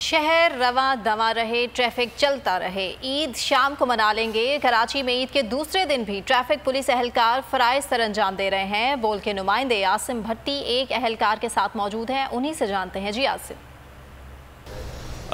शहर रवा दवा रहे, ट्रैफिक चलता रहे। ईद शाम को मना लेंगे। कराची में ईद के दूसरे दिन भी ट्रैफिक पुलिस एहलकार फराइज सरअंजाम दे रहे हैं। बोल के नुमाइंदे आसिम भट्टी एक एहलकार के साथ मौजूद हैं, उन्हीं से जानते हैं। जी आसिम।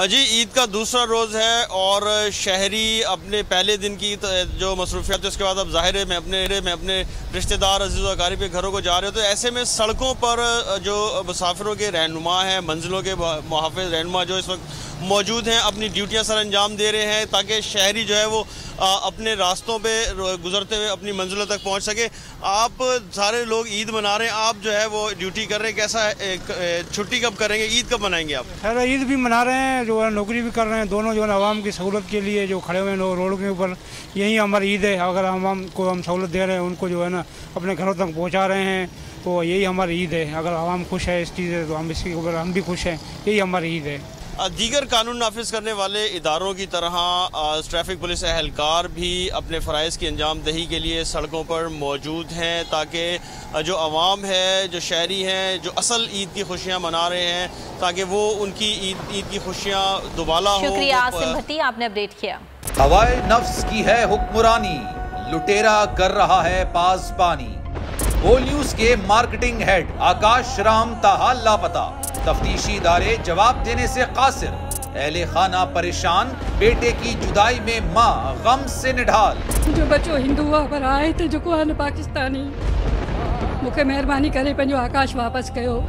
जी, ईद का दूसरा रोज़ है और शहरी अपने पहले दिन की जो मसरूफियात है उसके बाद अब ज़ाहिर है मैं अपने रिश्तेदार अज़ीज़ व अकारिब के घरों को जा रहे हो, तो ऐसे में सड़कों पर जो मुसाफिरों के रहनुमा हैं, मंजिलों के मुहाफ़िज़ रहनुमा जो इस वक्त मौजूद हैं, अपनी ड्यूटियाँ सर अंजाम दे रहे हैं ताकि शहरी जो है वो अपने रास्तों पे गुजरते हुए अपनी मंजिलों तक पहुंच सके। आप सारे लोग ईद मना रहे हैं, आप जो है वो ड्यूटी कर रहे हैं, कैसा है, छुट्टी कब करेंगे, ईद कब मनाएंगे आप? सर ईद भी मना रहे हैं, जो है नौकरी भी कर रहे हैं, दोनों जो है आवाम की सहूलत के लिए जो खड़े हुए हैं रोड के ऊपर, यही हमारी ईद है। अगर आवाम को हम सहूलत दे रहे हैं, उनको जो है ना अपने घरों तक पहुँचा रहे हैं, तो यही हमारी ईद है। अगर आवाम खुश है इस चीज़ से तो हम इसके ऊपर हम भी खुश हैं, यही हमारी ईद है। दीगर कानून नाफिज करने वाले इदारों की तरह ट्रैफिक पुलिस एहलकार भी अपने फ़राइज़ की अंजाम दही के लिए सड़कों पर मौजूद हैं ताकि जो आवाम है, जो शहरी हैं, जो असल ईद की खुशियाँ मना रहे हैं, ताकि वो उनकी ईद की खुशियाँ दुबाला हो। शुक्रिया आसिम भट्टी, आपने अपडेट किया। हवाए नफ्स की है हुक्मरानी, लुटेरा कर रहा है पासबानी। बोल न्यूज के मार्केटिंग हेड आकाश राम ताहा लापता, तफ्तीशी इदारे जवाब देने से कासिर। अहले खाना परेशान, बेटे की जुदाई में माँ गम से निढाल। जो बच्चों हिंदू पर आए थे, जो को पाकिस्तानी, मुझे मेहरबानी करे पंहिंजो आकाश वापस कयो।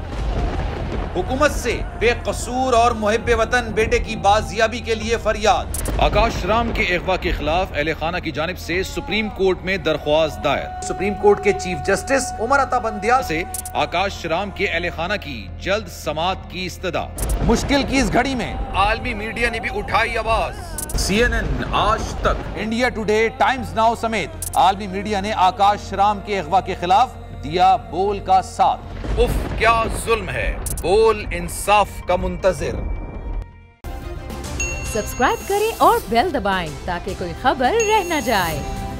हुकूमत से बेकसूर और मुहिब्बे वतन बेटे की बाजियाबी के लिए फरियाद। आकाश राम के अगवा के खिलाफ अहले खाना की जानिब से सुप्रीम कोर्ट में दरख्वास्त दायर। सुप्रीम कोर्ट के चीफ जस्टिस उमर अता बंदियाल से आकाश राम के अहले खाना की जल्द समाअत की इस्तदा। मुश्किल की इस घड़ी में आलमी मीडिया ने भी उठाई आवाज। CNN, आज तक, इंडिया टुडे, टाइम्स नाउ समेत आलमी मीडिया ने आकाश राम के अगवा के खिलाफ दिया बोल का साथ। उफ क्या जुल्म है, बोल इंसाफ का मुंतजिर। सब्सक्राइब करें और बेल दबाएं ताकि कोई खबर रह न जाए।